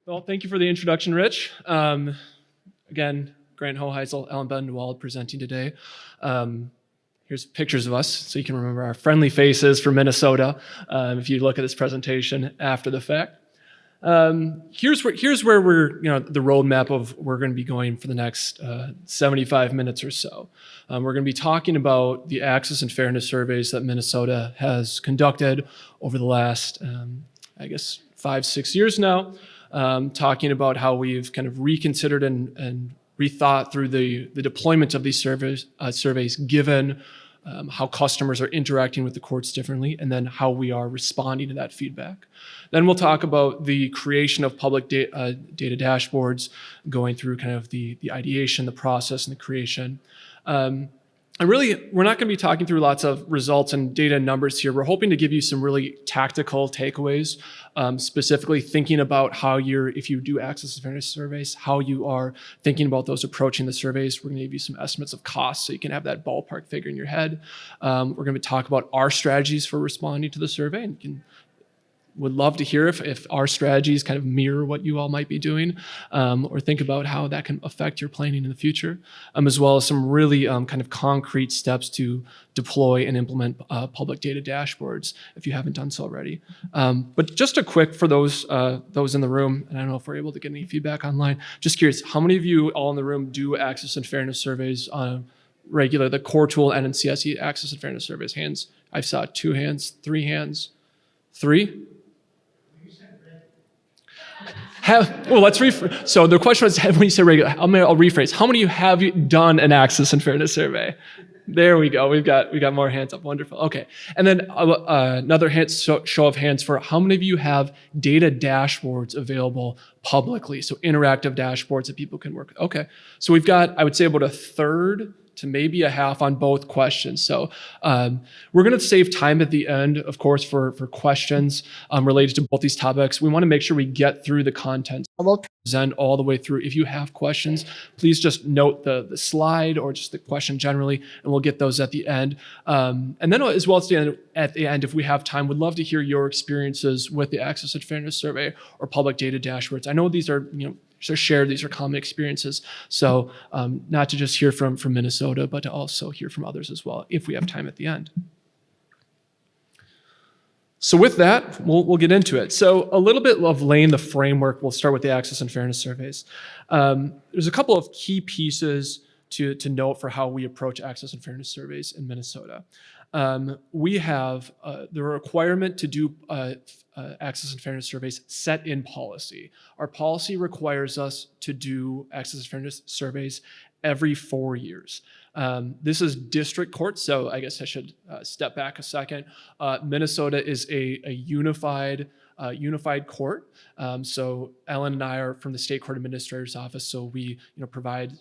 Well, thank you for the introduction, Rich. Again, Grant Hoheisel, Ellen Bendenwald presenting today. Here's pictures of us so you can remember our friendly faces from Minnesota if you look at this presentation after the fact. Here's where we're, the roadmap of we're going to be going for the next 75 minutes or so. We're going to be talking about the access and fairness surveys that Minnesota has conducted over the last, 5-6 years now, talking about how we've kind of reconsidered and rethought through the deployment of these surveys given how customers are interacting with the courts differently, and then how we are responding to that feedback. Then we'll talk about the creation of public data dashboards, going through kind of the ideation, the process, and the creation. And really, we're not going to be talking through lots of results and data and numbers here. We're hoping to give you some really tactical takeaways, specifically thinking about how if you do access and fairness surveys, how you are thinking about those approaching the surveys. We're going to give you some estimates of costs so you can have that ballpark figure in your head. We're going to talk about our strategies for responding to the survey, and would love to hear if our strategies kind of mirror what you all might be doing, or think about how that can affect your planning in the future, as well as some really kind of concrete steps to deploy and implement public data dashboards if you haven't done so already. But just a quick for those in the room, and I don't know if we're able to get any feedback online, just curious, how many of you all in the room do access and fairness surveys on regular, the core tool and NCSE access and fairness surveys? Hands. I saw 2 hands, 3 hands. 3? Let's rephrase. So the question was, when you say regular, I'll rephrase. How many of you have done an access and fairness survey? There we go. We've got more hands up. Wonderful. Okay. And then another show of hands for how many of you have data dashboards available publicly? So interactive dashboards that people can work with. Okay. So we've got, I would say, about a third to maybe a half on both questions. So we're going to save time at the end, of course, for questions related to both these topics. We want to make sure we get through the content. We'll present all the way through. If you have questions, please just note the slide or just the question generally, and we'll get those at the end. And then as well at the end, if we have time, we'd love to hear your experiences with the Access and Fairness Survey or public data dashboards. I know these are, they're shared, these are common experiences. So not to just hear from Minnesota, but to also hear from others as well, if we have time at the end. So with that, we'll get into it. So a little bit of laying the framework. We'll start with the access and fairness surveys. There's a couple of key pieces to note for how we approach access and fairness surveys in Minnesota. We have the requirement to do access and fairness surveys set in policy. Our policy requires us to do access and fairness surveys every 4 years. This is district court, so I guess I should step back a second. Minnesota is a unified court. So Ellen and I are from the State Court Administrator's Office, so we provide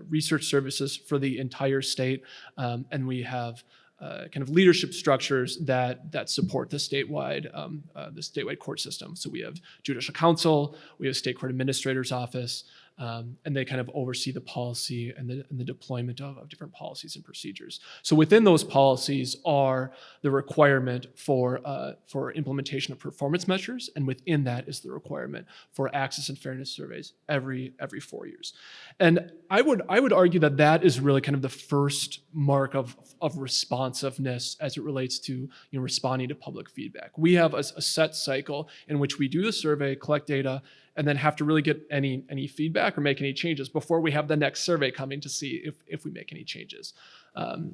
research services for the entire state, and we have kind of leadership structures that support the statewide court system. So we have judicial council, we have State Court Administrator's Office, and they kind of oversee the policy and the deployment of different policies and procedures. So within those policies are the requirement for implementation of performance measures, and within that is the requirement for access and fairness surveys every 4 years. And I would argue that is really kind of the first mark of responsiveness as it relates to responding to public feedback. We have a set cycle in which we do the survey, collect data, and then have to really get any feedback or make any changes before we have the next survey coming to see if we make any changes.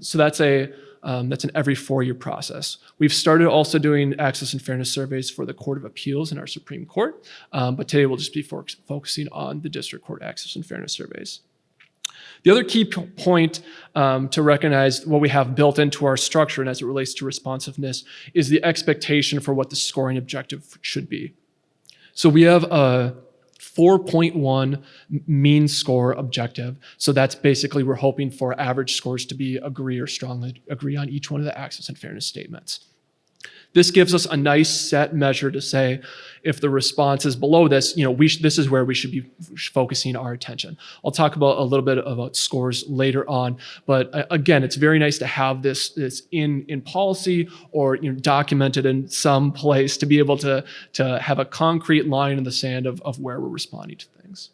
So that's an every 4-year process. We've started also doing access and fairness surveys for the Court of Appeals in our Supreme Court, but today we'll just be focusing on the district court access and fairness surveys. The other key point to recognize what we have built into our structure and as it relates to responsiveness is the expectation for what the scoring objective should be. So we have a 4.1 mean score objective. So that's basically we're hoping for average scores to be agree or strongly agree on each one of the access and fairness statements. This gives us a nice set measure to say, if the response is below this, this is where we should be focusing our attention. I'll talk about a little bit about scores later on, but again, it's very nice to have this in policy or documented in some place to be able to have a concrete line in the sand of where we're responding to things.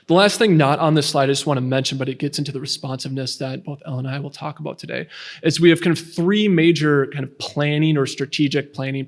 The last thing not on this slide I just want to mention, but it gets into the responsiveness that both Elle and I will talk about today, is we have kind of three major kind of planning or strategic planning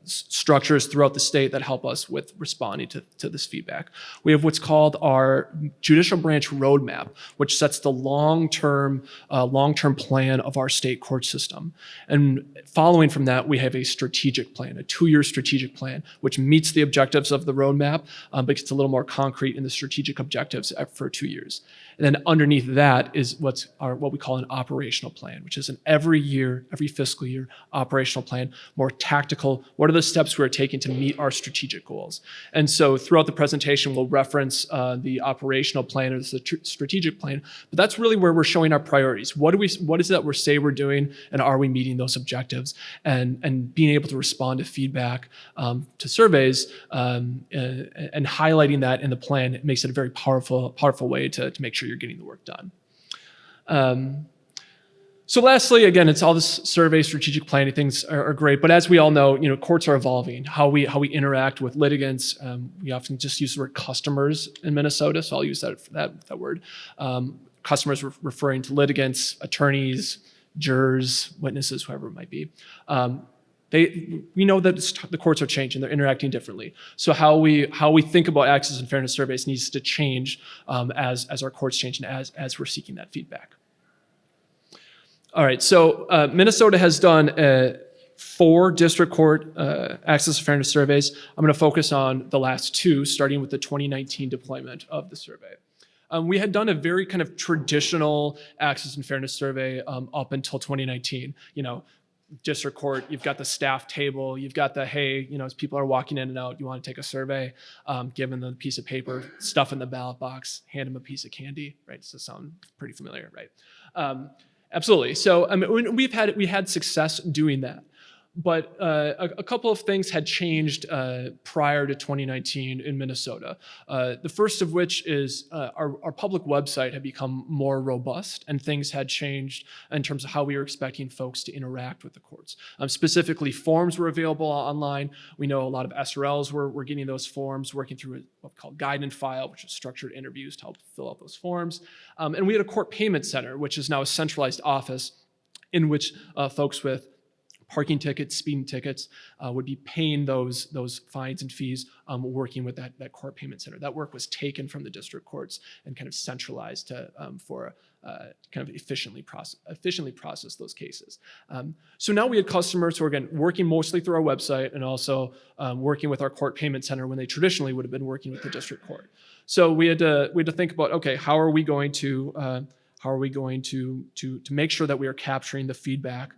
structures throughout the state that help us with responding to this feedback. We have what's called our judicial branch roadmap, which sets the long-term plan of our state court system. And following from that, we have a strategic plan, a 2-year strategic plan, which meets the objectives of the roadmap, but gets a little more concrete in the strategic objectives for 2 years. And then underneath that is what we call an operational plan, which is an every fiscal year operational plan, more tactical. What are the steps we're taking to meet our strategic goals? And so throughout the presentation, we'll reference the operational plan or the strategic plan, but that's really where we're showing our priorities. What is it that we say we're doing, and are we meeting those objectives? And being able to respond to feedback, to surveys, and highlighting that in the plan, it makes it a very powerful way to make sure you're getting the work done. So lastly, again, it's all this survey, strategic planning things are great, but as we all know, courts are evolving. How we interact with litigants, we often just use the word customers in Minnesota, so I'll use that word. Customers referring to litigants, attorneys, jurors, witnesses, whoever it might be. We know that the courts are changing; they're interacting differently. So how we think about access and fairness surveys needs to change as our courts change and as we're seeking that feedback. All right, so Minnesota has done 4 district court access and fairness surveys. I'm going to focus on the last 2, starting with the 2019 deployment of the survey. We had done a very kind of traditional access and fairness survey up until 2019. District court, you've got the staff table, you've got the, hey, as people are walking in and out, you want to take a survey, give them the piece of paper, stuff in the ballot box, hand them a piece of candy, right? Does this sound pretty familiar, right? Absolutely. So we had success doing that. But a couple of things had changed prior to 2019 in Minnesota. The first of which is our public website had become more robust, and things had changed in terms of how we were expecting folks to interact with the courts. Specifically, forms were available online. We know a lot of SRLs were getting those forms, working through what's called guide and file, which is structured interviews to help fill out those forms. And we had a court payment center, which is now a centralized office in which folks with parking tickets, speeding tickets, would be paying those fines and fees, working with that court payment center. That work was taken from the district courts and kind of centralized for kind of efficiently process those cases. So now we had customers who are, again, working mostly through our website and also working with our court payment center when they traditionally would have been working with the district court. So we had to think about, okay, how are we going to make sure that we are capturing the feedback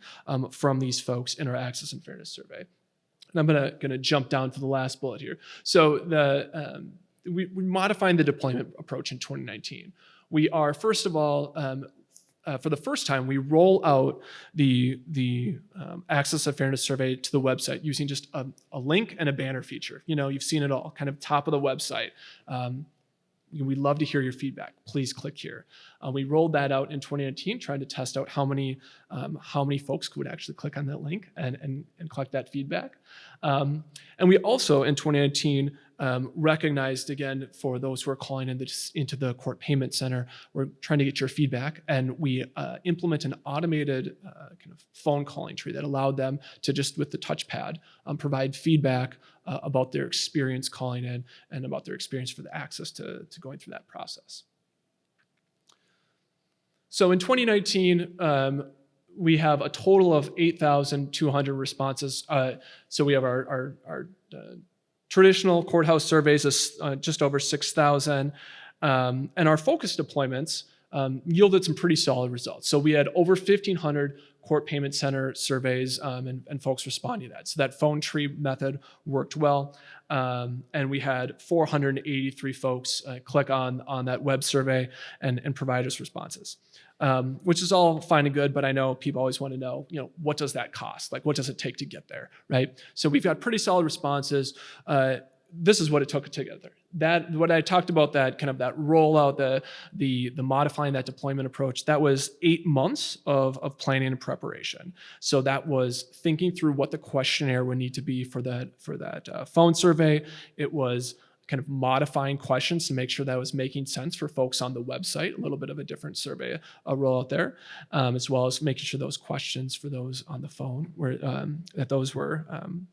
from these folks in our access and fairness survey? And I'm gonna jump down to the last bullet here. So we're modifying the deployment approach in 2019. We are, first of all, for the first time, we roll out the access and fairness survey to the website using just a link and a banner feature. You've seen it all, kind of top of the website. We'd love to hear your feedback. Please click here. We rolled that out in 2019, trying to test out how many folks would actually click on that link and collect that feedback. And we also, in 2019, recognized, again, for those who are calling into the court payment center, we're trying to get your feedback, and we implement an automated kind of phone calling tree that allowed them to just, with the touchpad, provide feedback about their experience calling in and about their experience for the access to going through that process. So in 2019, we have a total of 8,200 responses. So we have our traditional courthouse surveys is just over 6,000. And our focus deployments yielded some pretty solid results. So we had over 1,500 court payment center surveys and folks responding to that. So that phone tree method worked well. And we had 483 folks click on that web survey and provide us responses. which is all fine and good, but I know people always want to know, what does that cost? Like, what does it take to get there, right? So we've got pretty solid responses. This is what it took to get there. That, what I talked about, that kind of that rollout, the modifying that deployment approach, that was 8 months of planning and preparation. So that was thinking through what the questionnaire would need to be for that phone survey. It was kind of modifying questions to make sure that was making sense for folks on the website, a little bit of a different survey rollout there, as well as making sure those questions for those on the phone were that those were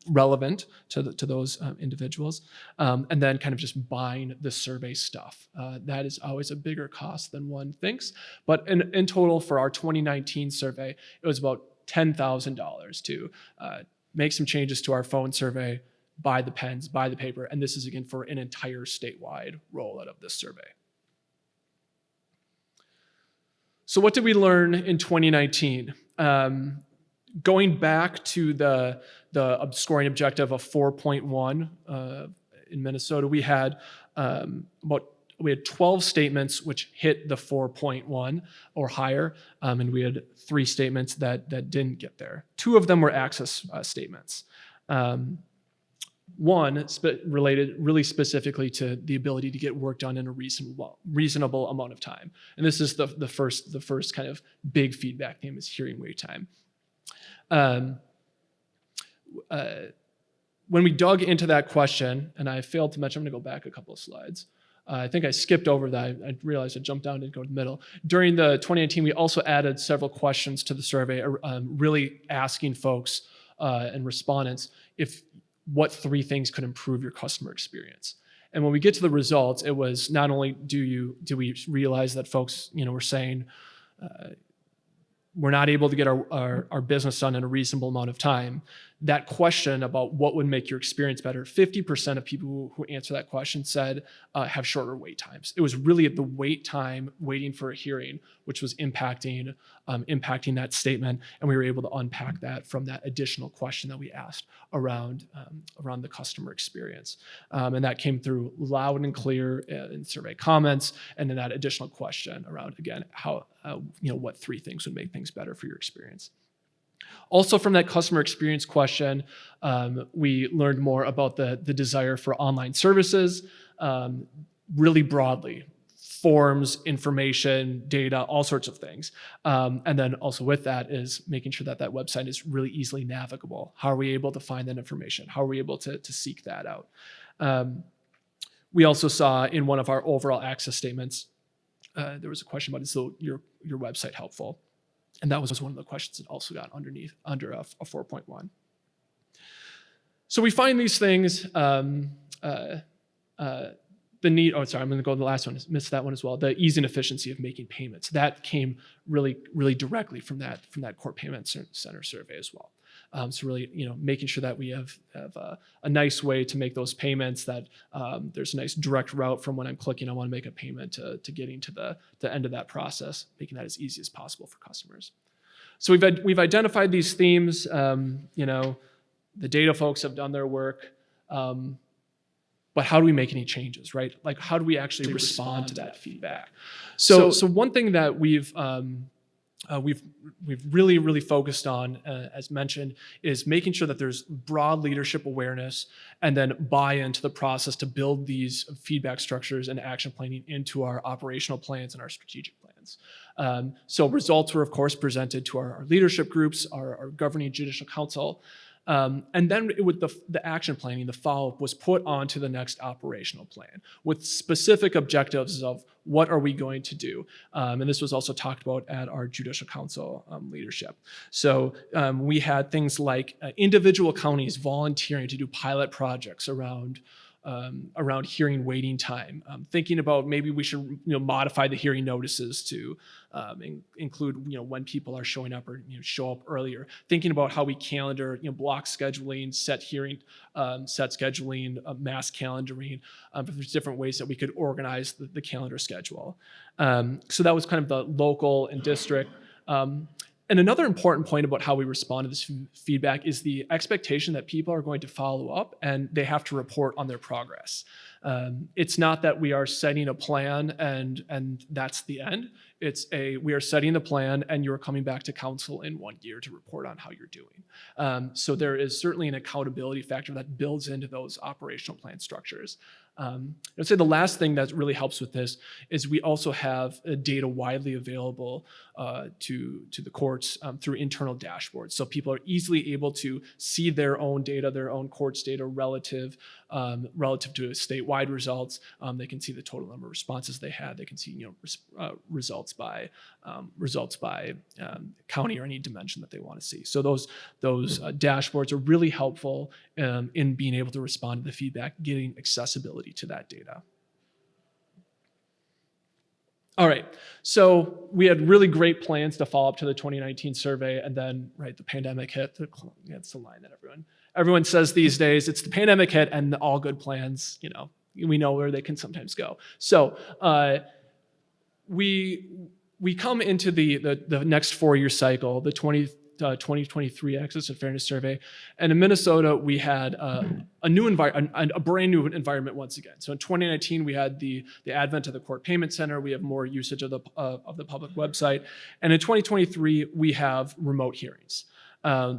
relevant to those individuals, and then kind of just buying the survey stuff. That is always a bigger cost than one thinks, but in total for our 2019 survey, it was about $10,000 to make some changes to our phone survey, buy the pens, buy the paper, and this is again for an entire statewide rollout of this survey. So what did we learn in 2019? Going back to the scoring objective of 4.1 in Minnesota, we had 12 statements which hit the 4.1 or higher, and we had 3 statements that didn't get there. 2 of them were access statements. One related really specifically to the ability to get work done in a reasonable amount of time. And this is the first kind of big feedback theme is hearing wait time. When we dug into that question, and I failed to mention, I'm gonna go back a couple of slides. I think I skipped over that. I realized I jumped down and didn't go to the middle. During the 2019, we also added several questions to the survey, really asking folks and respondents what 3 things could improve your customer experience. And when we get to the results, it was not only do we realize that folks, were saying we're not able to get our business done in a reasonable amount of time. That question about what would make your experience better, 50% of people who answer that question said have shorter wait times. It was really at the wait time, waiting for a hearing, which was impacting that statement, and we were able to unpack that from that additional question that we asked around the customer experience, and that came through loud and clear in survey comments, and then that additional question around again how what 3 things would make things better for your experience. Also from that customer experience question, we learned more about the desire for online services, really broadly, forms, information, data, all sorts of things. And then also with that is making sure that website is really easily navigable. How are we able to find that information? How are we able to seek that out? We also saw in one of our overall access statements, there was a question about, is your website helpful? And that was one of the questions that also got under a 4.1. So we find these things, the need, I'm going to go to the last one, missed that one as well, the ease and efficiency of making payments. That came really, really directly from that Core Payment Center survey as well. So really, making sure that we have a nice way to make those payments, that there's a nice direct route from when I'm clicking, I want to make a payment to getting to the end of that process, making that as easy as possible for customers. So we've identified these themes. The data folks have done their work, but how do we make any changes, right? Like, how do we actually respond to that feedback? So one thing that we've really, really focused on, as mentioned, is making sure that there's broad leadership awareness and then buy-in to the process to build these feedback structures and action planning into our operational plans and our strategic plans. So results were, of course, presented to our leadership groups, our governing judicial council. And then with the action planning, the follow-up was put onto the next operational plan with specific objectives of what are we going to do. And this was also talked about at our judicial council leadership. So we had things like individual counties volunteering to do pilot projects around hearing waiting time, thinking about maybe we should modify the hearing notices to include when people are showing up or show up earlier, thinking about how we calendar, block scheduling, set scheduling, mass calendaring. There's different ways that we could organize the calendar schedule. So that was kind of the local and district. And another important point about how we respond to this feedback is the expectation that people are going to follow up and they have to report on their progress. It's not that we are setting a plan and that's the end. We are setting the plan and you're coming back to council in 1 year to report on how you're doing. So there is certainly an accountability factor that builds into those operational plan structures. I'd say the last thing that really helps with this is we also have data widely available to the courts through internal dashboards. So people are easily able to see their own data, their own courts data relative to statewide results. They can see the total number of responses they had. They can see results by county or any dimension that they want to see. So those dashboards are really helpful in being able to respond to the feedback, getting accessibility to that data. All right, so we had really great plans to follow up to the 2019 survey, and then the pandemic hit. That's the line that everyone says these days. It's the pandemic hit, and all good plans, we know where they can sometimes go. So we come into the next 4-year cycle, the 2023 Access and Fairness Survey, and in Minnesota we had a brand new environment once again. So in 2019 we had the advent of the Court Payment Center. We have more usage of the public website, and in 2023 we have remote hearings.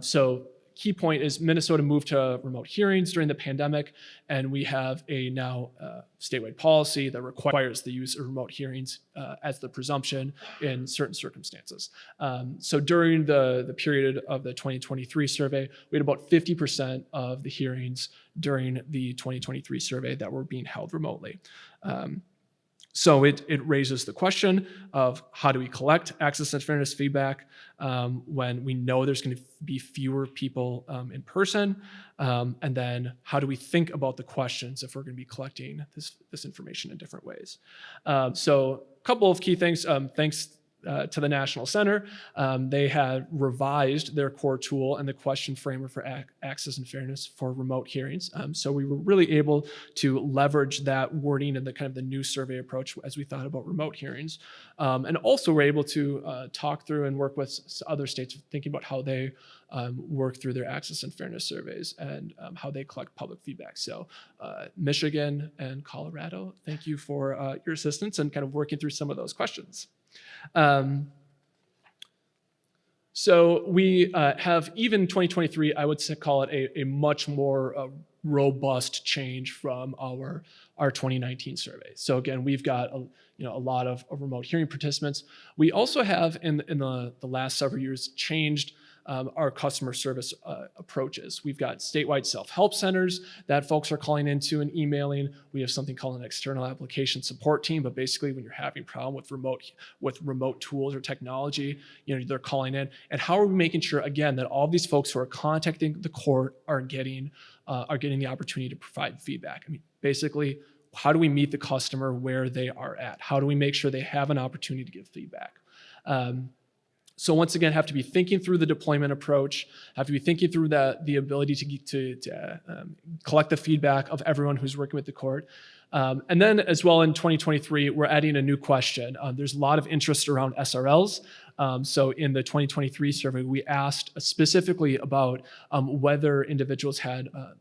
So key point is Minnesota moved to remote hearings during the pandemic, and we have a now statewide policy that requires the use of remote hearings as the presumption in certain circumstances. So during the period of the 2023 survey, we had about 50% of the hearings during the 2023 survey that were being held remotely. So it raises the question of how do we collect access and fairness feedback when we know there's going to be fewer people in person, and then how do we think about the questions if we're going to be collecting this information in different ways. So a couple of key things. Thanks to the National Center. They had revised their core tool and the question framework for access and fairness for remote hearings. So we were really able to leverage that wording and the new survey approach as we thought about remote hearings. And also we're able to talk through and work with other states thinking about how they work through their access and fairness surveys and how they collect public feedback. So Michigan and Colorado, thank you for your assistance and working through some of those questions. So we have, even 2023, I would call it a much more robust change from our 2019 survey. So again, we've got a lot of remote hearing participants. We also have in the last several years changed our customer service approaches. We've got statewide self-help centers that folks are calling into and emailing. We have something called an external application support team, but basically when you're having a problem with remote tools or technology, they're calling in. And how are we making sure, again, that all of these folks who are contacting the court are getting the opportunity to provide feedback? Basically, how do we meet the customer where they are at? How do we make sure they have an opportunity to give feedback? So once again, have to be thinking through the deployment approach, have to be thinking through the ability to collect the feedback of everyone who's working with the court. And then as well in 2023, we're adding a new question. There's a lot of interest around SRLs. So in the 2023 survey, we asked specifically about whether individuals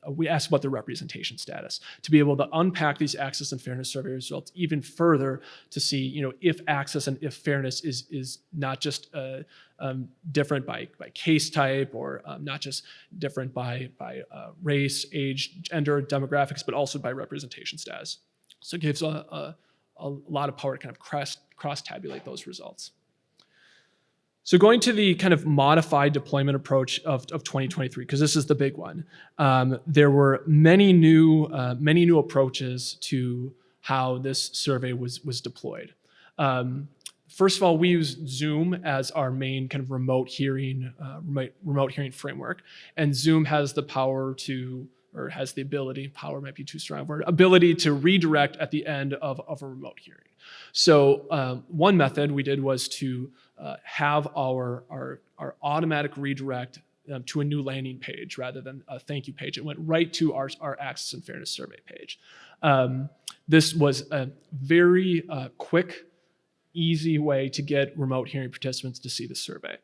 we asked about their representation status to be able to unpack these access and fairness survey results even further to see, if access and if fairness is not just different by case type or not just different by race, age, gender, demographics, but also by representation status. So it gives a lot of power to cross-tabulate those results. So going to the modified deployment approach of 2023, because this is the big one, there were many new approaches to how this survey was deployed. First of all, we use Zoom as our main remote hearing framework, and Zoom has the power to, or has the ability, power might be too strong a word, ability to redirect at the end of a remote hearing. So one method we did was to have our automatic redirect to a new landing page rather than a thank you page. It went right to our Access and Fairness Survey page. This was a very quick, easy way to get remote hearing participants to see the survey.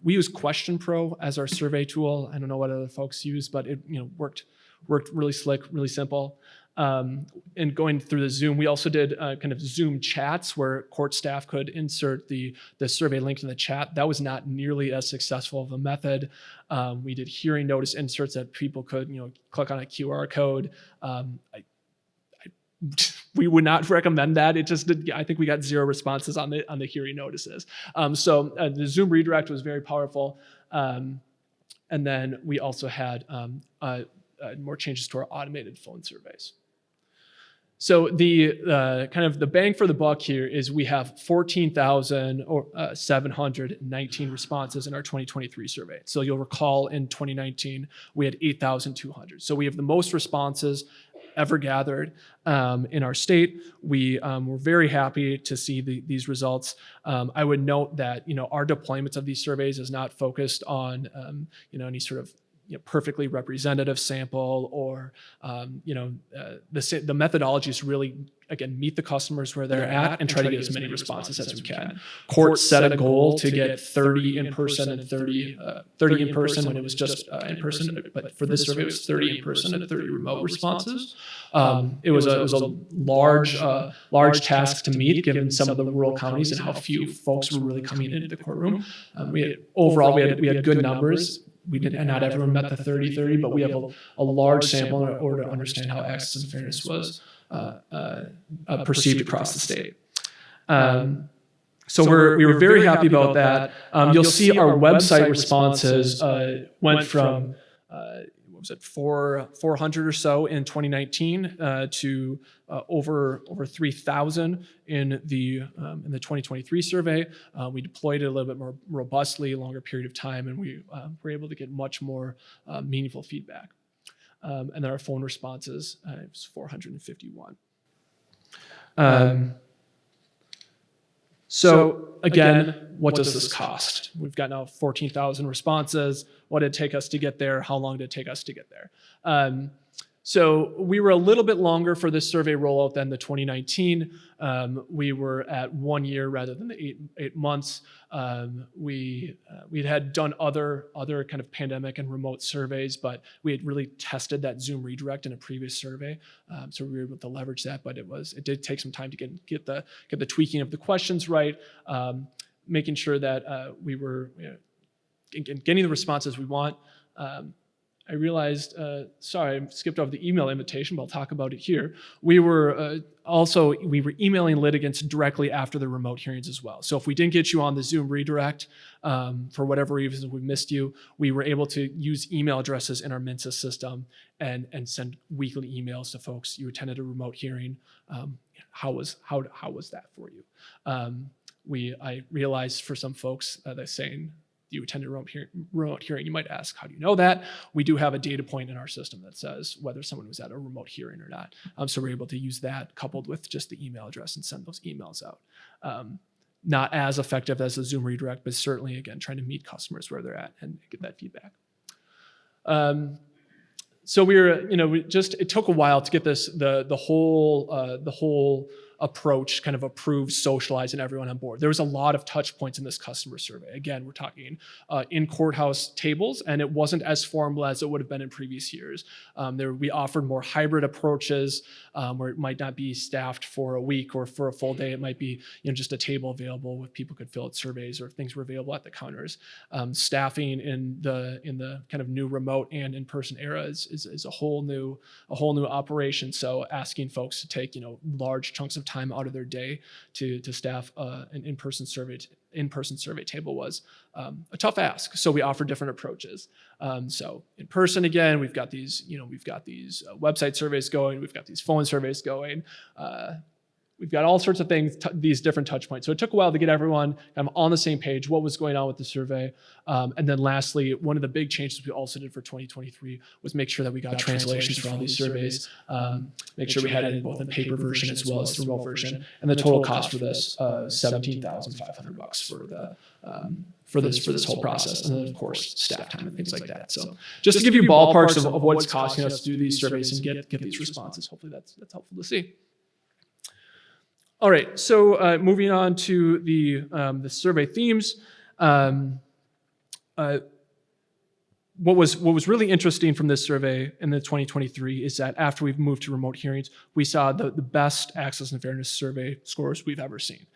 We use Question Pro as our survey tool. I don't know what other folks use, but it worked really slick, really simple. And going through the Zoom, we also did kind of Zoom chats where court staff could insert the survey link in the chat. That was not nearly as successful of a method. We did hearing notice inserts that people could, click on a QR code. We would not recommend that. I think we got 0 responses on the hearing notices. So the Zoom redirect was very powerful. And then we also had more changes to our automated phone surveys. So the kind of the bang for the buck here is we have 14,719 responses in our 2023 survey. So you'll recall in 2019, we had 8,200. So we have the most responses ever gathered in our state. We were very happy to see these results. I would note that our deployments of these surveys is not focused on any sort of perfectly representative sample or the methodology is really, again, meet the customers where they're at and try to get as many responses as we can. Court set a goal to get 30 in person and 30 in person when it was just in person, but for this survey it was 30 in person and 30 remote responses. It was a large task to meet given some of the rural counties and how few folks were really coming into the courtroom. We had good numbers. Not everyone met the 30-30, but we have a large sample in order to understand how access and fairness was perceived across the state. So we were very happy about that. You'll see our website responses went from 400 or so in 2019 to over 3,000 in the 2023 survey. We deployed it a little bit more robustly, a longer period of time, and we were able to get much more meaningful feedback. And then our phone responses, it was 451. So again, what does this cost? We've got now 14,000 responses. What did it take us to get there? How long did it take us to get there? So we were a little bit longer for this survey rollout than the 2019. We were at 1 year rather than the eight months. We'd had done other kind of pandemic and remote surveys, but we had really tested that Zoom redirect in a previous survey. So we were able to leverage that, but it did take some time to get the tweaking of the questions right, making sure that we were getting the responses we want. I realized, sorry, I skipped over the email invitation, but I'll talk about it here. We were emailing litigants directly after the remote hearings as well. So if we didn't get you on the Zoom redirect, for whatever reason we missed you, we were able to use email addresses in our Mensa system and send weekly emails to folks. You attended a remote hearing. How was that for you? I realized for some folks they're saying, you attended a remote hearing, you might ask, how do you know that? We do have a data point in our system that says whether someone was at a remote hearing or not. So we're able to use that coupled with just the email address and send those emails out. Not as effective as the Zoom redirect, but certainly, again, trying to meet customers where they're at and get that feedback. So it took a while to get this, the whole approach kind of approved, socialized, and everyone on board. There was a lot of touch points in this customer survey. Again, we're talking in courthouse tables, and it wasn't as formal as it would have been in previous years. We offered more hybrid approaches where it might not be staffed for a week or for a full day. It might be just a table available where people could fill out surveys or things were available at the counters. Staffing in the kind of new remote and in-person era is a whole new operation. So asking folks to take large chunks of time out of their day to staff an in-person survey table was a tough ask. So we offer different approaches. So in person, again, we've got these website surveys going, we've got these phone surveys going. We've got all sorts of things, these different touch points. So it took a while to get everyone kind of on the same page, what was going on with the survey. And then lastly, one of the big changes we also did for 2023 was make sure that we got translations for all these surveys, make sure we had it in both the paper version as well as the remote version. And the total cost for this, $17,500 for this whole process. And then of course, staff time and things like that. So just to give you ballparks of what it's costing us to do these surveys and get these responses. Hopefully that's helpful to see. All right, so moving on to the survey themes. what was really interesting from this survey in the 2023 is that after we've moved to remote hearings, we saw the best access and fairness survey scores we've ever seen.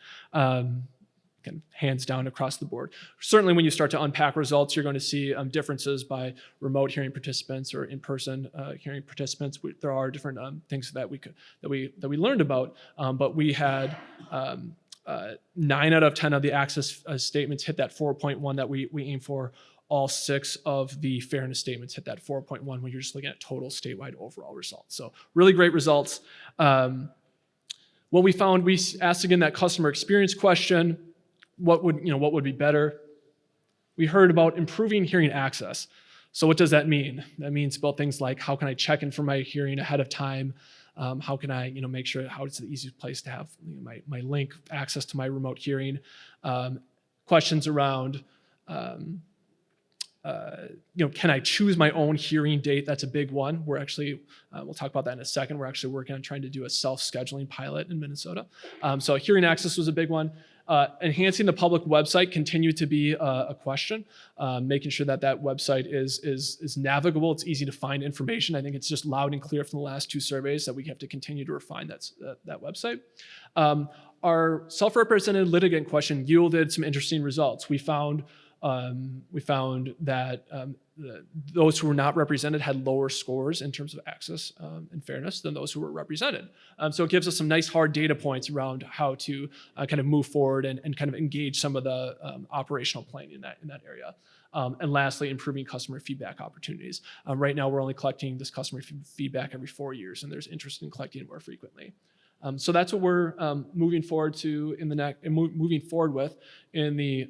Kind of hands down across the board. Certainly when you start to unpack results, you're going to see differences by remote hearing participants or in-person hearing participants. There are different things that we learned about, but we had 9 out of 10 of the access statements hit that 4.1 that we aim for. All 6 of the fairness statements hit that 4.1 when you're just looking at total statewide overall results. So really great results. What we found, we asked again that customer experience question. What would be better? We heard about improving hearing access. So what does that mean? That means about things like how can I check in for my hearing ahead of time? How can I make sure how it's the easiest place to have my link access to my remote hearing? Questions around can I choose my own hearing date? That's a big one. We're actually, we'll talk about that in a second. We're actually working on trying to do a self-scheduling pilot in Minnesota. So hearing access was a big one. Enhancing the public website continued to be a question. Making sure that website is navigable, it's easy to find information. I think it's just loud and clear from the last 2 surveys that we have to continue to refine that website. Our self-represented litigant question yielded some interesting results. We found that those who were not represented had lower scores in terms of access and fairness than those who were represented. So it gives us some nice hard data points around how to kind of move forward and kind of engage some of the operational planning in that area. And lastly, improving customer feedback opportunities. Right now, we're only collecting this customer feedback every 4 years, and there's interest in collecting it more frequently. So that's what we're moving forward to moving forward with in the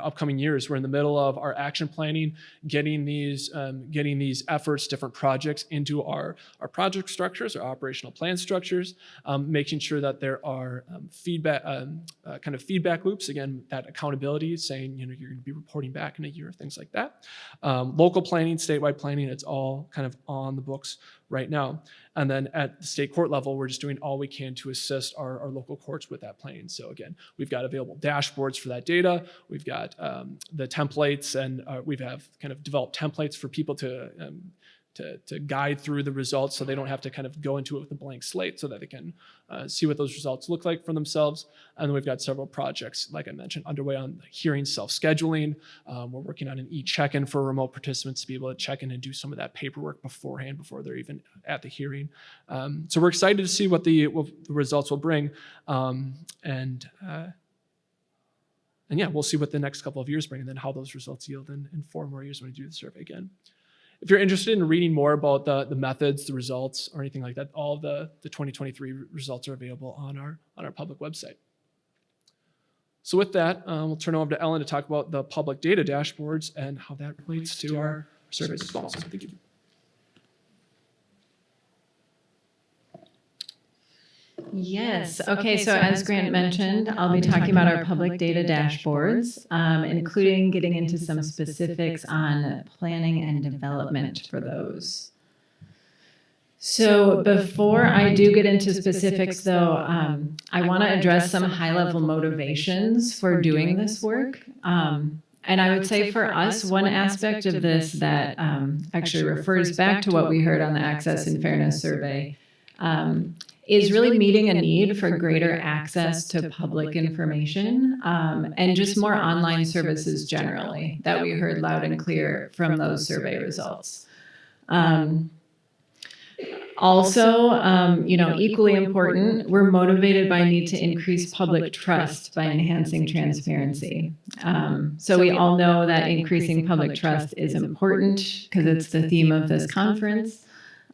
upcoming years. We're in the middle of our action planning, getting these efforts, different projects into our project structures, our operational plan structures, making sure that there are feedback loops. Again, that accountability, saying you're going to be reporting back in a year, things like that. Local planning, statewide planning, it's all kind of on the books right now. And then at the state court level, we're just doing all we can to assist our local courts with that planning. So again, we've got available dashboards for that data. We've got the templates, and we've kind of developed templates for people to guide through the results, so they don't have to kind of go into it with a blank slate, so that they can see what those results look like for themselves. And then we've got several projects, like I mentioned, underway on hearing self-scheduling. We're working on an e-check-in for remote participants to be able to check in and do some of that paperwork beforehand, before they're even at the hearing. So we're excited to see what the results will bring. And yeah, we'll see what the next couple of years bring, and then how those results yield in 4 more years when we do the survey again. If you're interested in reading more about the methods, the results, or anything like that, all of the 2023 results are available on our public website. So with that, we'll turn over to Ellen to talk about the public data dashboards and how that relates to our surveys as well. So thank you. Yes. Okay. So as Grant mentioned, I'll be talking about our public data dashboards, including getting into some specifics on planning and development for those. So before I do get into specifics, though, I want to address some high-level motivations for doing this work. And I would say for us, one aspect of this that actually refers back to what we heard on the Access and Fairness Survey is really meeting a need for greater access to public information and just more online services generally that we heard loud and clear from those survey results. Also, equally important, we're motivated by a need to increase public trust by enhancing transparency. So we all know that increasing public trust is important because it's the theme of this conference.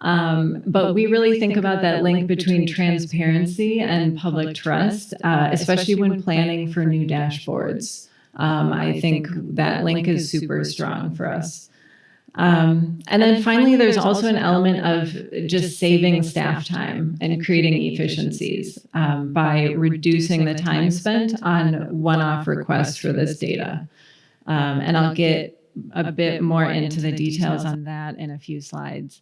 But we really think about that link between transparency and public trust, especially when planning for new dashboards. I think that link is super strong for us. And then finally, there's also an element of just saving staff time and creating efficiencies by reducing the time spent on one-off requests for this data. And I'll get a bit more into the details on that in a few slides.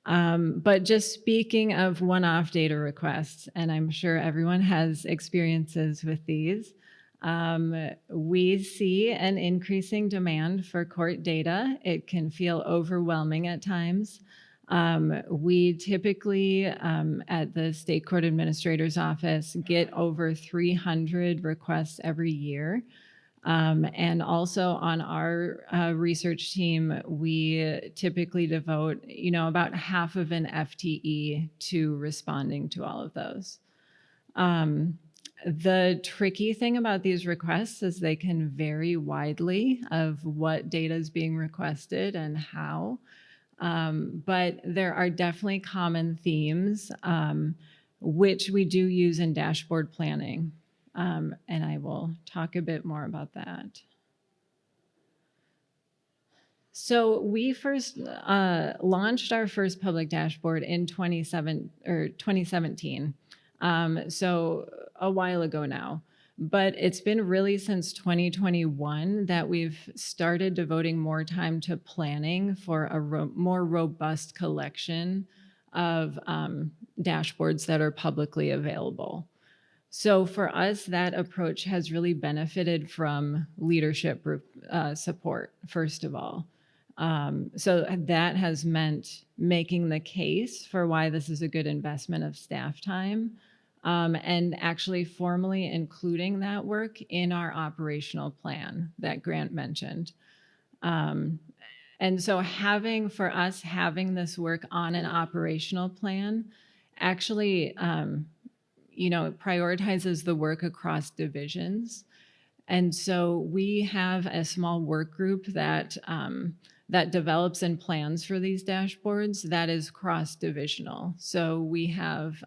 But just speaking of one-off data requests, and I'm sure everyone has experiences with these, We see an increasing demand for court data. It can feel overwhelming at times. We typically, at the State Court Administrator's Office, get over 300 requests every year. And also on our research team, we typically devote, about half of an FTE to responding to all of those. The tricky thing about these requests is they can vary widely of what data is being requested and how. But there are definitely common themes, which we do use in dashboard planning. And I will talk a bit more about that. So we first launched our first public dashboard in 2017. So a while ago now. But it's been really since 2021 that we've started devoting more time to planning for a more robust collection of dashboards that are publicly available. So for us, that approach has really benefited from leadership support, first of all. So that has meant making the case for why this is a good investment of staff time, and actually formally including that work in our operational plan that Grant mentioned. And so having this work on an operational plan actually prioritizes the work across divisions. And so we have a small work group that develops and plans for these dashboards that is cross-divisional. So we have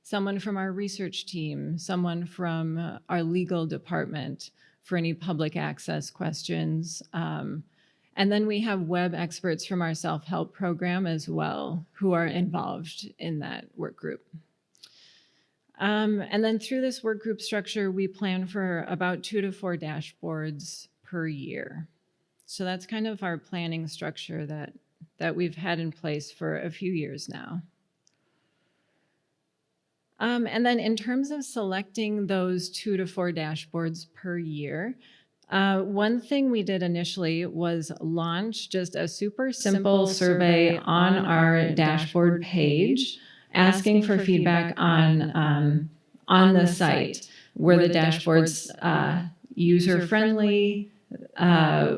someone from our research team, someone from our legal department for any public access questions. And then we have web experts from our self-help program as well who are involved in that work group. And then through this work group structure, we plan for about 2 to 4 dashboards per year. So that's kind of our planning structure that we've had in place for a few years now. And then in terms of selecting those 2 to 4 dashboards per year, one thing we did initially was launch just a super simple survey on our dashboard page, asking for feedback on the site. Were the dashboards user-friendly?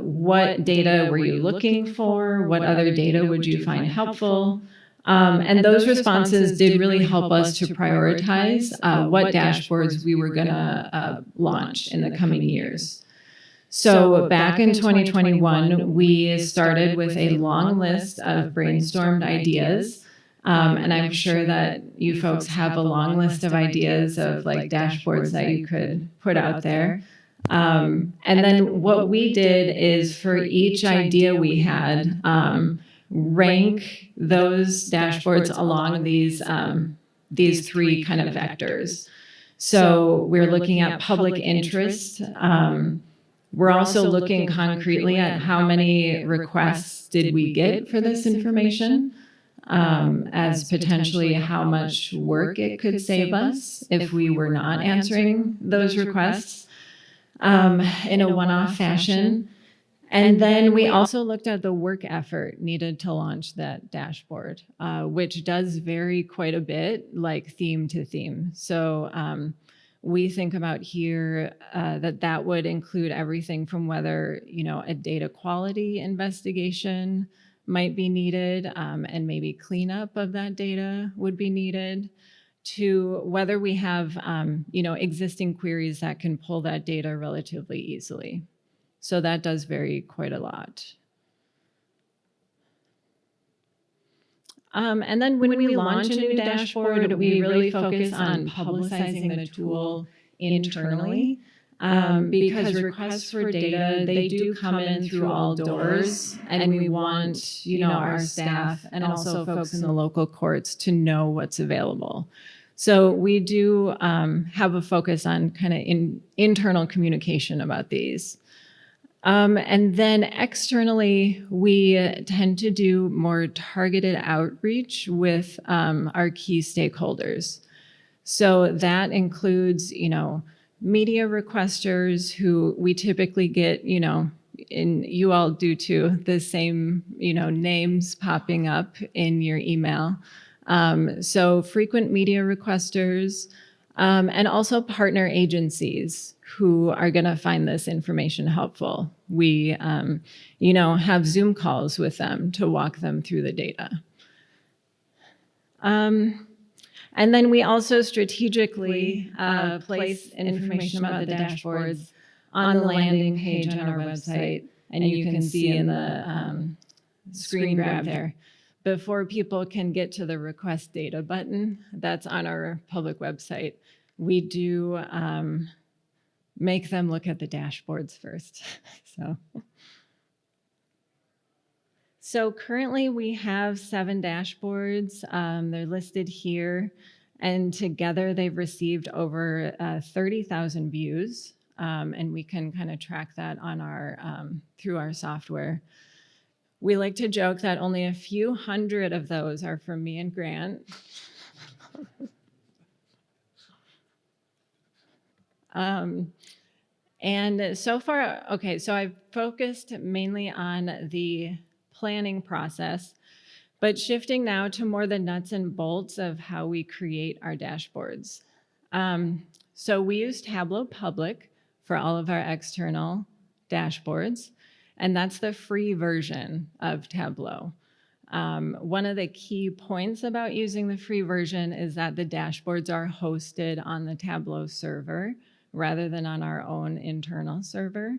What data were you looking for? What other data would you find helpful? And those responses did really help us to prioritize what dashboards we were going to launch in the coming years. So back in 2021, we started with a long list of brainstormed ideas. And I'm sure that you folks have a long list of ideas of like dashboards that you could put out there. And then what we did is for each idea we had, rank those dashboards along these 3 kind of vectors. So we're looking at public interest. We're also looking concretely at how many requests did we get for this information, as potentially how much work it could save us if we were not answering those requests in a one-off fashion. And then we also looked at the work effort needed to launch that dashboard, which does vary quite a bit, like theme to theme. So we think about here that would include everything from whether, a data quality investigation might be needed, and maybe cleanup of that data would be needed, to whether we have, existing queries that can pull that data relatively easily. So that does vary quite a lot. And then when we launch a new dashboard, we really focus on publicizing the tool internally, because requests for data, they do come in through all doors, and we want, our staff and also folks in the local courts to know what's available. So we do have a focus on kind of internal communication about these. And then externally, we tend to do more targeted outreach with our key stakeholders. So that includes, media requesters who we typically get, and you all do too, the same, names popping up in your email. So frequent media requesters, and also partner agencies who are going to find this information helpful. We, have Zoom calls with them to walk them through the data. And then we also strategically place information about the dashboards on the landing page on our website. And you can see in the screen grab there, before people can get to the request data button that's on our public website, we do make them look at the dashboards first. So currently we have 7 dashboards. They're listed here, and together they've received over 30,000 views, and we can kind of track that on our through our software. We like to joke that only a few hundred of those are from me and Grant. And so far, okay, so I've focused mainly on the planning process, but shifting now to more the nuts and bolts of how we create our dashboards. So we use Tableau Public for all of our external dashboards, and that's the free version of Tableau. One of the key points about using the free version is that the dashboards are hosted on the Tableau server rather than on our own internal server.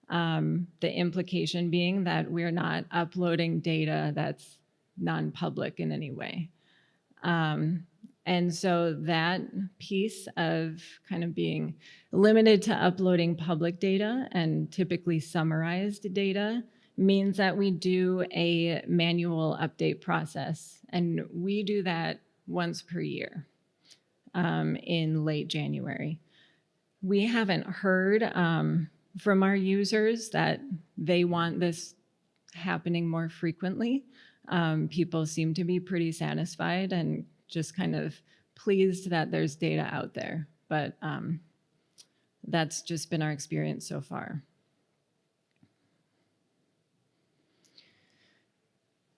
The implication being that we're not uploading data that's non-public in any way. And so that piece of kind of being limited to uploading public data and typically summarized data means that we do a manual update process. And we do that once per year in late January. We haven't heard from our users that they want this happening more frequently. People seem to be pretty satisfied and just kind of pleased that there's data out there. But that's just been our experience so far.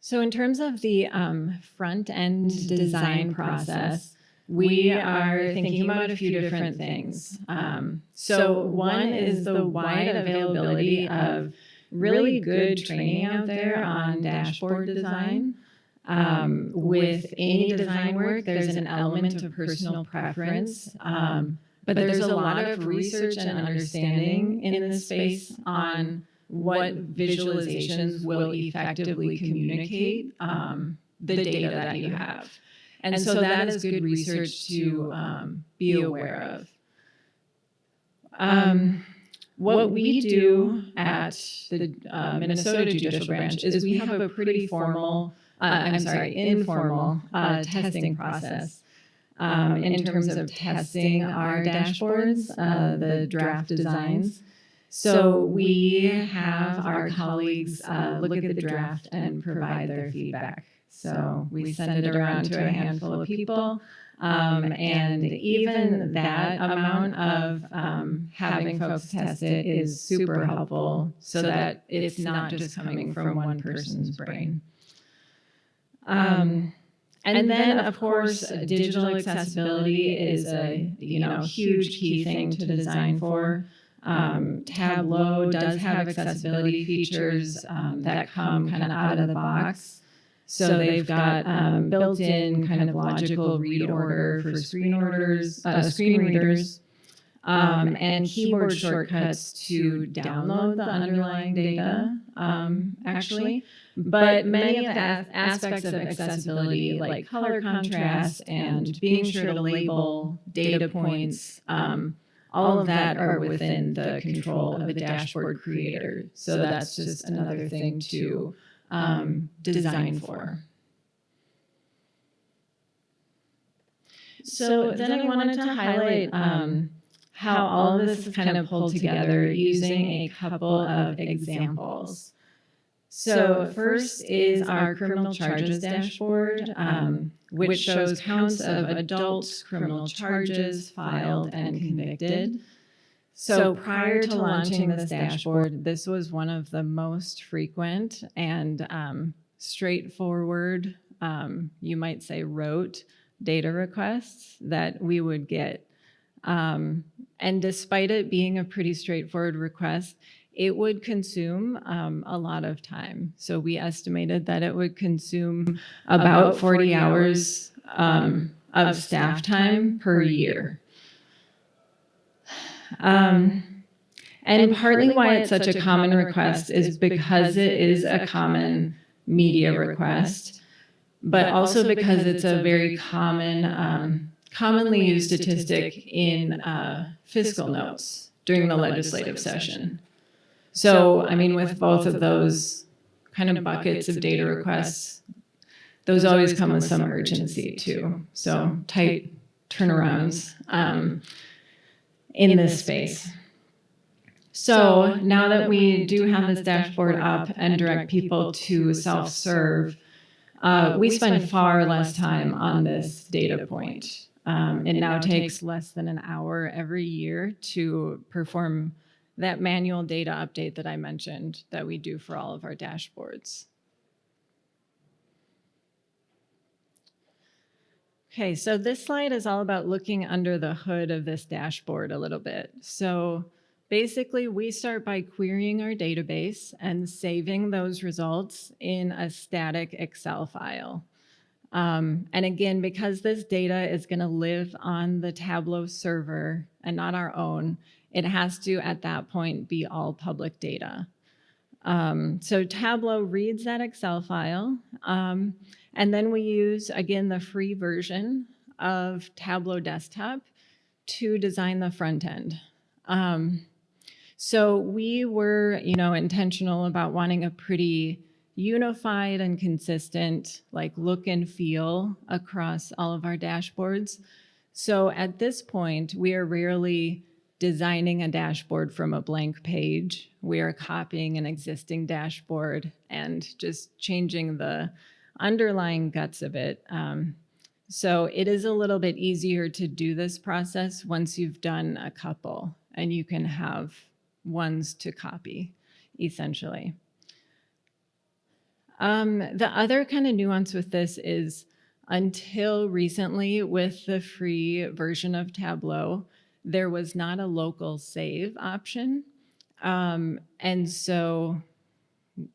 So in terms of the front-end design process, we are thinking about a few different things. So one is the wide availability of really good training out there on dashboard design. With any design work, there's an element of personal preference, but there's a lot of research and understanding in this space on what visualizations will effectively communicate the data that you have. And so that is good research to be aware of. What we do at the Minnesota Judicial Branch is we have a pretty informal testing process in terms of testing our dashboards, the draft designs. So we have our colleagues look at the draft and provide their feedback. So we send it around to a handful of people. And even that amount of having folks test it is super helpful so that it's not just coming from one person's brain. And then, of course, digital accessibility is a huge key thing to design for. Tableau does have accessibility features that come kind of out of the box. So they've got built-in kind of logical read order for screen readers, and keyboard shortcuts to download the underlying data, actually. But many of the aspects of accessibility, like color contrast and being sure to label data points, all of that are within the control of the dashboard creator. So that's just another thing to design for. So then I wanted to highlight how all of this is kind of pulled together using a couple of examples. So first is our criminal charges dashboard, which shows counts of adult criminal charges filed and convicted. So prior to launching this dashboard, this was one of the most frequent and straightforward, you might say rote, data requests that we would get. And despite it being a pretty straightforward request, it would consume a lot of time. So we estimated that it would consume about 40 hours of staff time per year. And partly why it's such a common request is because it is a common media request, but also because it's a very commonly used statistic in fiscal notes during the legislative session. So, I mean, with both of those kind of buckets of data requests, those always come with some urgency too. So tight turnarounds in this space. So now that we do have this dashboard up and direct people to self-serve, we spend far less time on this data point. It now takes less than an hour every year to perform that manual data update that I mentioned that we do for all of our dashboards. Okay, so this slide is all about looking under the hood of this dashboard a little bit. So basically, we start by querying our database and saving those results in a static Excel file. And again, because this data is going to live on the Tableau server and not our own, it has to, at that point, be all public data. So Tableau reads that Excel file, and then we use, again, the free version of Tableau Desktop to design the front end. So we were, intentional about wanting a pretty unified and consistent look and feel across all of our dashboards. So at this point, we are rarely designing a dashboard from a blank page. We are copying an existing dashboard and just changing the underlying guts of it. So it is a little bit easier to do this process once you've done a couple and you can have ones to copy, essentially. The other kind of nuance with this is until recently with the free version of Tableau, there was not a local save option. And so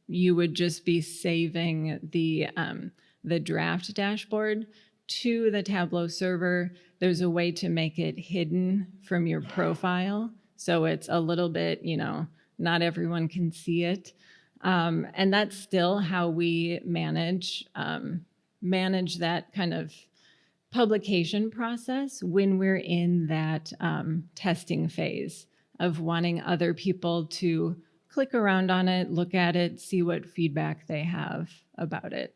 you would just be saving the draft dashboard to the Tableau server. There's a way to make it hidden from your profile. So it's a little bit, not everyone can see it. And that's still how we manage that kind of publication process when we're in that testing phase of wanting other people to click around on it, look at it, see what feedback they have about it.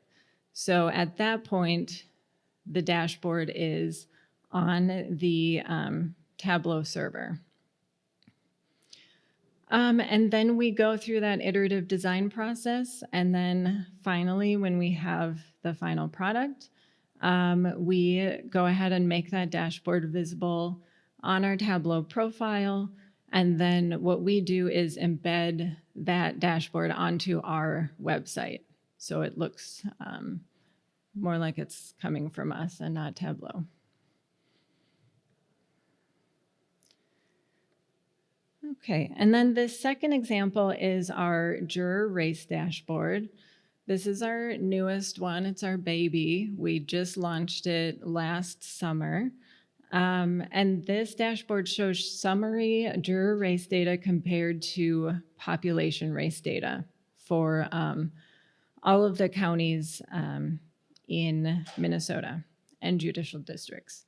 So at that point, the dashboard is on the Tableau server. And then we go through that iterative design process. And then finally, when we have the final product, we go ahead and make that dashboard visible on our Tableau profile. And then what we do is embed that dashboard onto our website. So it looks more like it's coming from us and not Tableau. Okay, and then the second example is our juror race dashboard. This is our newest one. It's our baby. We just launched it last summer. And this dashboard shows summary juror race data compared to population race data for all of the counties in Minnesota and judicial districts.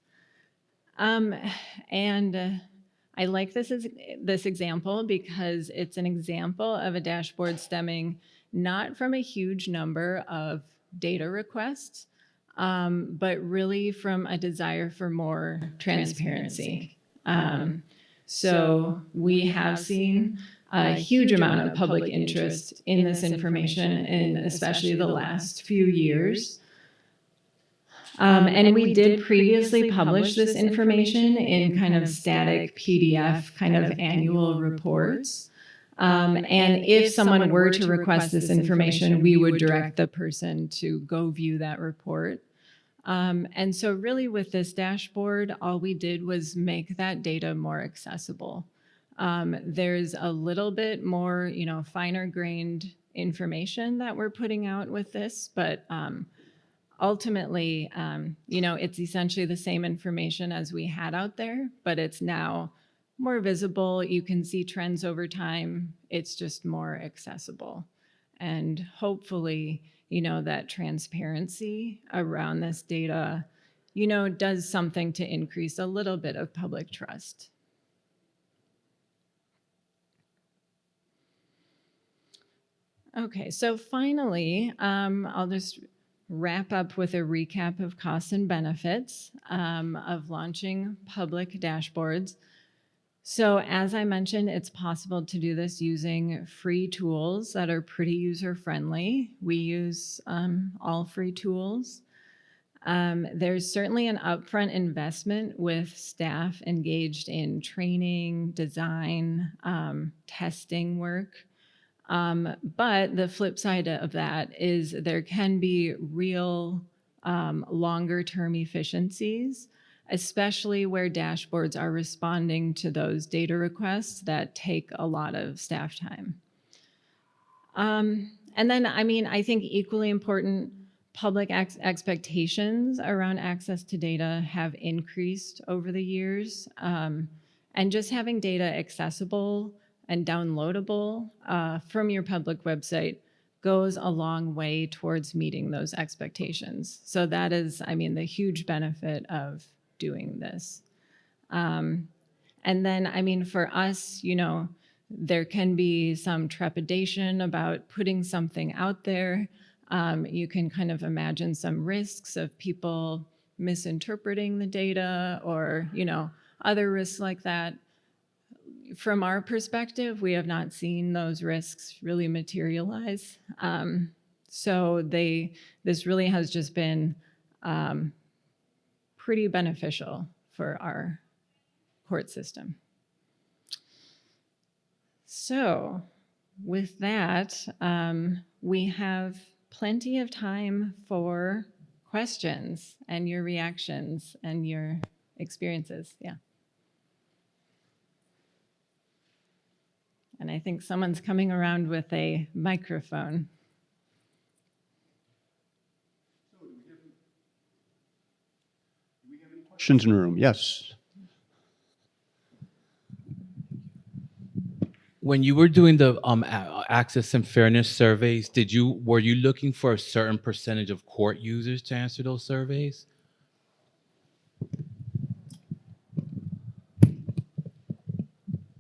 I like this example because it's an example of a dashboard stemming not from a huge number of data requests, but really from a desire for more transparency. So we have seen a huge amount of public interest in this information, in especially the last few years. And we did previously publish this information in kind of static PDF kind of annual reports. And if someone were to request this information, we would direct the person to go view that report. And so really with this dashboard, all we did was make that data more accessible. There's a little bit more, finer grained information that we're putting out with this, but ultimately, it's essentially the same information as we had out there, but it's now more visible. You can see trends over time. It's just more accessible. And hopefully, that transparency around this data, does something to increase a little bit of public trust. Okay, so finally, I'll just wrap up with a recap of costs and benefits of launching public dashboards. So as I mentioned, it's possible to do this using free tools that are pretty user-friendly. We use all free tools. There's certainly an upfront investment with staff engaged in training, design, testing work. But the flip side of that is there can be real longer-term efficiencies, especially where dashboards are responding to those data requests that take a lot of staff time. And then, I think equally important, public expectations around access to data have increased over the years. And just having data accessible and downloadable from your public website goes a long way towards meeting those expectations. So that is, the huge benefit of doing this. And then, for us, there can be some trepidation about putting something out there. You can kind of imagine some risks of people misinterpreting the data or, other risks like that. From our perspective, we have not seen those risks really materialize. So this really has just been pretty beneficial for our court system. So with that, we have plenty of time for questions and your reactions and your experiences. Yeah. And I think someone's coming around with a microphone. Do we have any questions in the room? Yes. When you were doing the access and fairness surveys, were you looking for a certain percentage of court users to answer those surveys?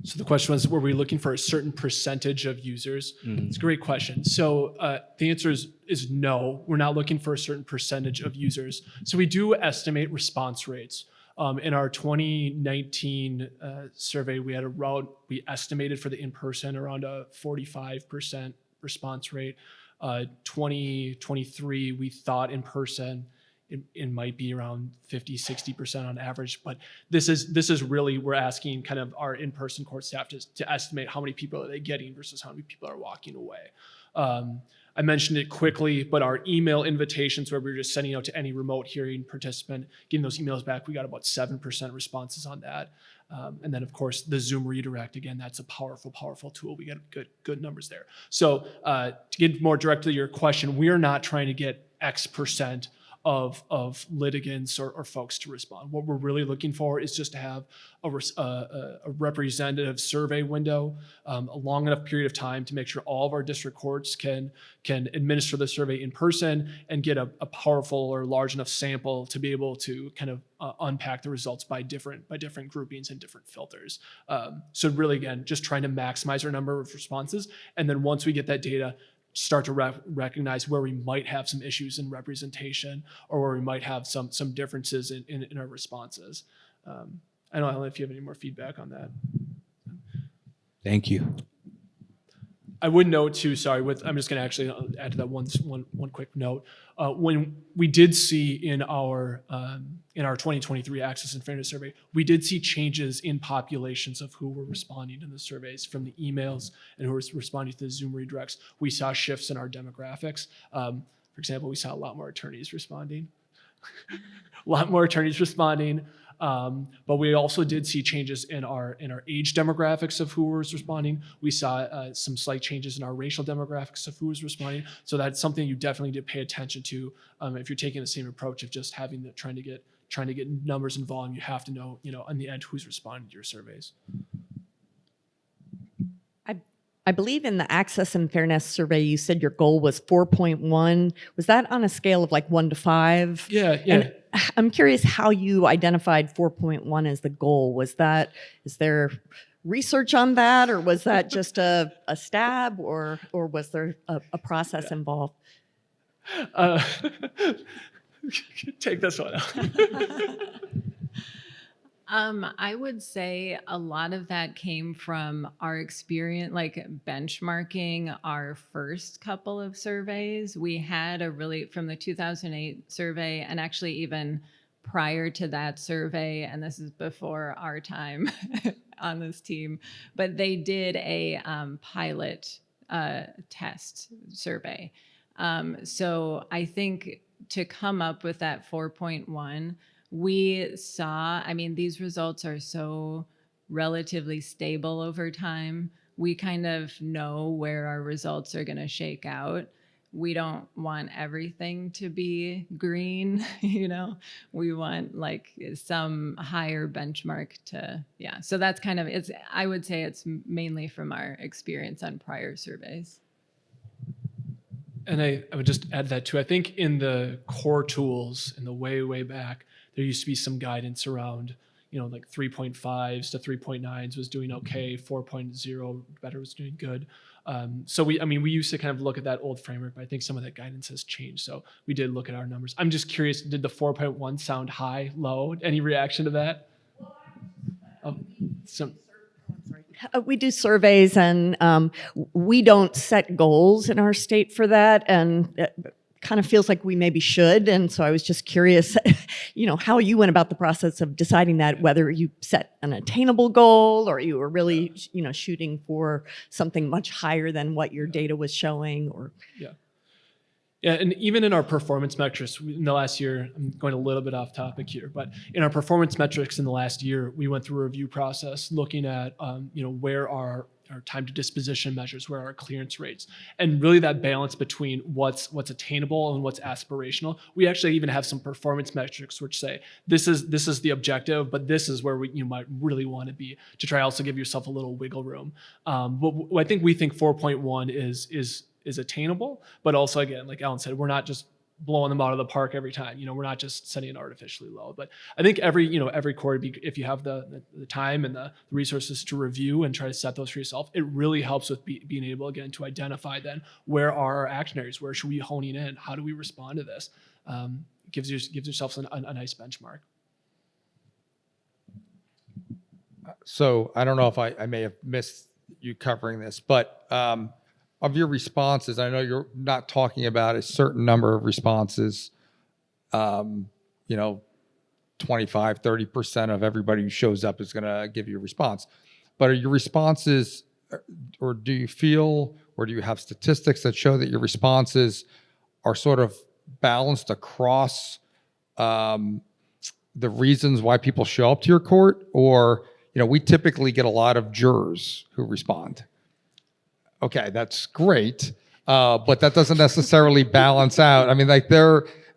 So the question was, were we looking for a certain percentage of users? It's a great question. So the answer is no, we're not looking for a certain percentage of users. So we do estimate response rates. In our 2019 survey, we estimated for the in-person around a 45% response rate. 2023, we thought in person, it might be around 50, 60% on average, but this is really, we're asking kind of our in-person court staff to estimate how many people are they getting versus how many people are walking away. I mentioned it quickly, but our email invitations where we were just sending out to any remote hearing participant, getting those emails back, we got about 7% responses on that. And then of course the Zoom redirect, again, that's a powerful, powerful tool. We got good numbers there. So to get more directly to your question, we are not trying to get X percent of litigants or folks to respond. What we're really looking for is just to have a representative survey window, a long enough period of time to make sure all of our district courts can administer the survey in person and get a powerful or large enough sample to be able to kind of unpack the results by different groupings and different filters. So really, again, just trying to maximize our number of responses. And then once we get that data, start to recognize where we might have some issues in representation or where we might have some differences in our responses. I don't know if you have any more feedback on that. Thank you. I would note too, sorry, I'm just going to actually add to that one quick note. When we did see in our 2023 Access and Fairness Survey, we did see changes in populations of who were responding to the surveys, from the emails and who were responding to the Zoom redirects. We saw shifts in our demographics. For example, we saw a lot more attorneys responding. But we also did see changes in our age demographics of who was responding. We saw some slight changes in our racial demographics of who was responding. So that's something you definitely need to pay attention to if you're taking the same approach of just trying to get numbers and volume. You have to know, in the end, who's responding to your surveys. I believe in the Access and Fairness Survey, you said your goal was 4.1. Was that on a scale of like 1 to 5? Yeah. And I'm curious how you identified 4.1 as the goal. Is there research on that, or was that just a stab, or was there a process involved? Take this one out. I would say a lot of that came from our experience, like benchmarking our first couple of surveys. We had from the 2008 survey, and actually even prior to that survey, and this is before our time on this team, but they did a pilot test survey. So I think to come up with that 4.1, we saw, these results are so relatively stable over time. We kind of know where our results are going to shake out. We don't want everything to be green, we want like some higher benchmark so that's kind of, I would say it's mainly from our experience on prior surveys. And I would just add that too. I think in the core tools in the way back, there used to be some guidance around, like 3.5s to 3.9s was doing okay, 4.0 better was doing good. So we used to kind of look at that old framework, but I think some of that guidance has changed. So we did look at our numbers. I'm just curious, did the 4.1 sound high, low? Any reaction to that? We do surveys, and we don't set goals in our state for that, and it kind of feels like we maybe should. And so I was just curious, how you went about the process of deciding that, whether you set an attainable goal or you were really, shooting for something much higher than what your data was showing, or. Yeah, and even in our performance metrics in the last year, I'm going a little bit off topic here, but in our performance metrics in the last year, we went through a review process looking at, where our time to disposition measures, where our clearance rates, and really that balance between what's attainable and what's aspirational. We actually even have some performance metrics which say this is the objective, but this is where you might really want to be, to try also give yourself a little wiggle room. But I think 4.1 is attainable, but also, again, like Alan said, we're not just blowing them out of the park every time. We're not just setting it artificially low. But I think every quarter, if you have the time and the resources to review and try to set those for yourself, it really helps with being able, again, to identify then where are our action areas, where should we be honing in, how do we respond to this? Gives yourself a nice benchmark. So I don't know if I may have missed you covering this, but of your responses, I know you're not talking about a certain number of responses, 25, 30% of everybody who shows up is going to give you a response. But are your responses, or do you feel, or do you have statistics that show that your responses are sort of balanced across the reasons why people show up to your court? Or, we typically get a lot of jurors who respond. Okay, that's great, but that doesn't necessarily balance out.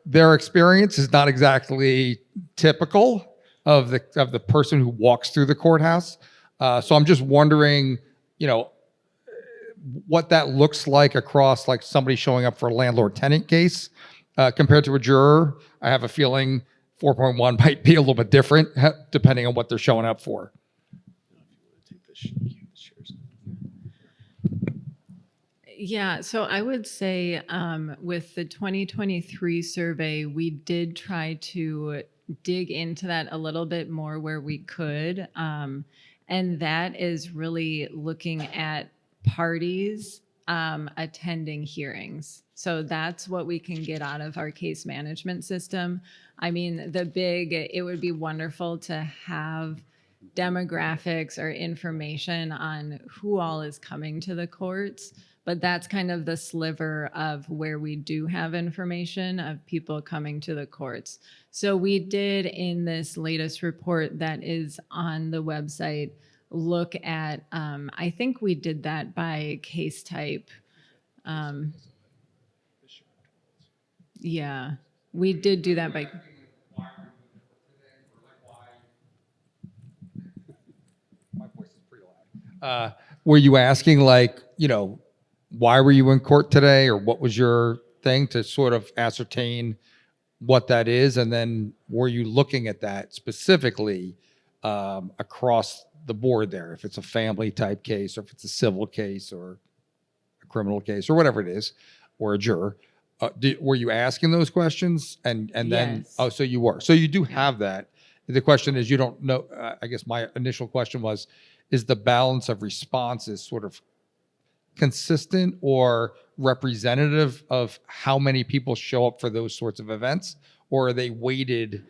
Their experience is not exactly typical of the person who walks through the courthouse. So I'm just wondering, what that looks like across, like, somebody showing up for a landlord-tenant case compared to a juror. I have a feeling 4.1 might be a little bit different depending on what they're showing up for. Yeah, so I would say with the 2023 survey, we did try to dig into that a little bit more where we could. And that is really looking at parties attending hearings. So that's what we can get out of our case management system. I mean, it would be wonderful to have demographics or information on who all is coming to the courts, but that's kind of the sliver of where we do have information of people coming to the courts. So we did, in this latest report that is on the website, look at, I think we did that by case type. Yeah, we did do that by. My voice is pretty loud. Were you asking, like, why were you in court today, or what was your thing, to sort of ascertain what that is? And then were you looking at that specifically across the board there, if it's a family type case, or if it's a civil case, or a criminal case, or whatever it is, or a juror? Were you asking those questions? And then, Yes. oh, so you were. So you do have that. The question is, you don't know, I guess my initial question was, is the balance of responses sort of consistent or representative of how many people show up for those sorts of events? Or are they weighted,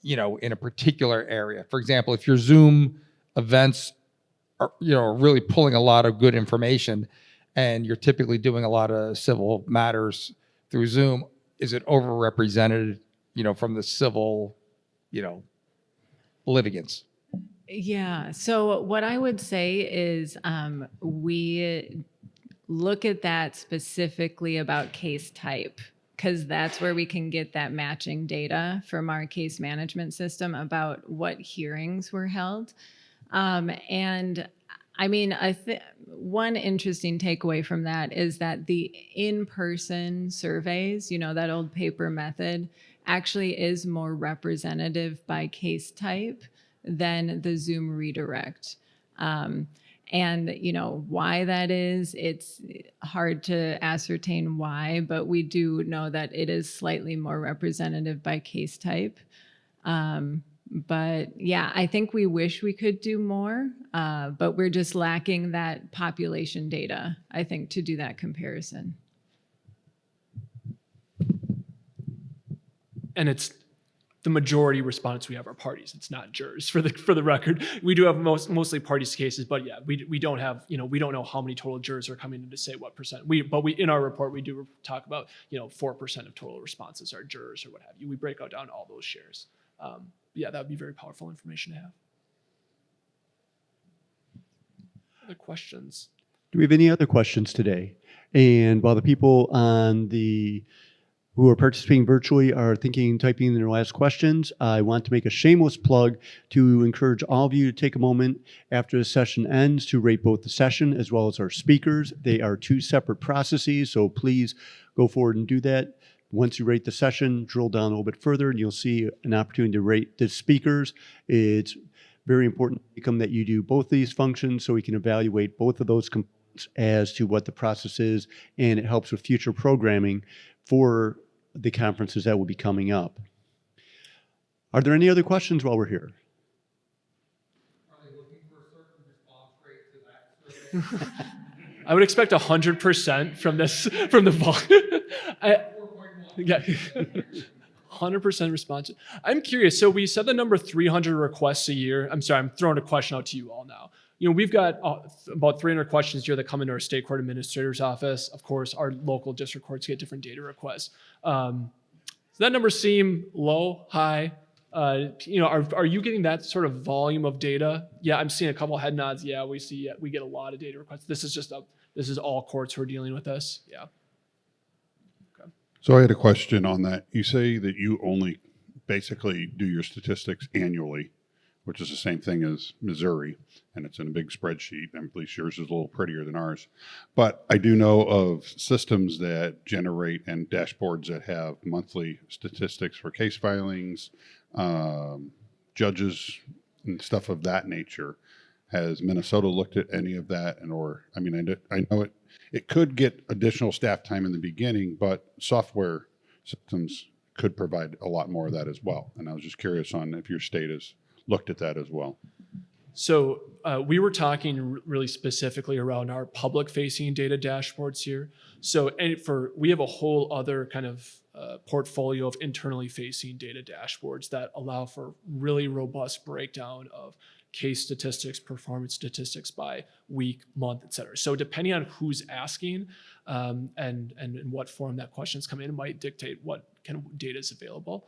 in a particular area? For example, if your Zoom events are, really pulling a lot of good information, and you're typically doing a lot of civil matters through Zoom, is it overrepresented, from the civil, litigants? Yeah. So what I would say is we look at that specifically about case type, because that's where we can get that matching data from our case management system about what hearings were held. And I mean, one interesting takeaway from that is that the in-person surveys, that old paper method, actually is more representative by case type than the Zoom redirect. And why that is, it's hard to ascertain why, but we do know that it is slightly more representative by case type. But yeah, I think we wish we could do more, but we're just lacking that population data, I think, to do that comparison. And it's the majority respondents we have are parties. It's not jurors, for the record. We do have mostly parties cases, but yeah, we don't have, we don't know how many total jurors are coming in to say what percent. But in our report, we do talk about, 4% of total responses are jurors or what have you. We break out down all those shares. Yeah, that would be very powerful information to have. Other questions? Do we have any other questions today? And while the people who are participating virtually are typing their last questions, I want to make a shameless plug to encourage all of you to take a moment after the session ends to rate both the session as well as our speakers. They are two separate processes, so please go forward and do that. Once you rate the session, drill down a little bit further and you'll see an opportunity to rate the speakers. It's very important that you do both these functions so we can evaluate both of those components as to what the process is, and it helps with future programming for the conferences that will be coming up. Are there any other questions while we're here? Are they looking for a certain response rate to that survey? I would expect 100% from the volume. Yeah, 100% response. I'm curious. So we said the number 300 requests a year. I'm sorry, I'm throwing a question out to you all now. We've got about 300 questions here that come into our state court administrator's office. Of course, our local district courts get different data requests. Does that number seem low, high? Are you getting that sort of volume of data? Yeah, I'm seeing a couple head nods. Yeah, we get a lot of data requests. This is all courts who are dealing with this. Yeah. So I had a question on that. You say that you only basically do your statistics annually, which is the same thing as Missouri, and it's in a big spreadsheet. And at least yours is a little prettier than ours. But I do know of systems that generate and dashboards that have monthly statistics for case filings, judges, and stuff of that nature. Has Minnesota looked at any of that? I know it could get additional staff time in the beginning, but software systems could provide a lot more of that as well. And I was just curious on if your state has looked at that as well. So we were talking really specifically around our public-facing data dashboards here. So we have a whole other kind of portfolio of internally facing data dashboards that allow for really robust breakdown of case statistics, performance statistics by week, month, et cetera. So depending on who's asking and in what form that question's come in, might dictate what kind of data is available.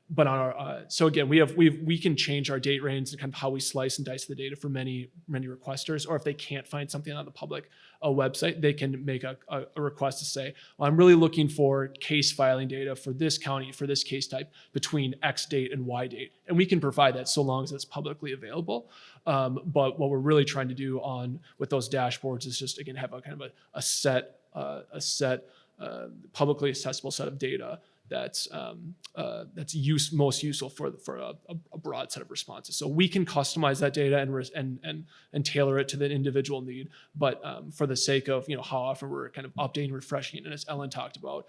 But on our so again, we can change our date range and kind of how we slice and dice the data for many requesters. Or if they can't find something on the public website, they can make a request to say, well, I'm really looking for case filing data for this county for this case type between X date and Y date, and we can provide that so long as it's publicly available. But what we're really trying to do with those dashboards is just again have a kind of a set publicly accessible set of data that's most useful for a broad set of responses. So we can customize that data and tailor it to the individual need. But for the sake of how often we're kind of updating, refreshing, and as Ellen talked about,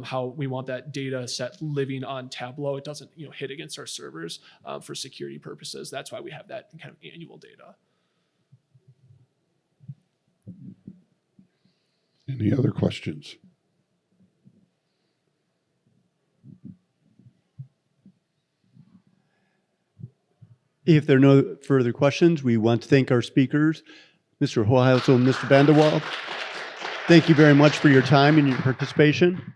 how we want that data set living on Tableau, it doesn't hit against our servers for security purposes. That's why we have that kind of annual data. Any other questions? If there are no further questions, we want to thank our speakers, Mr. Hoheisel and Mr. Vanderwald. Thank you very much for your time and your participation.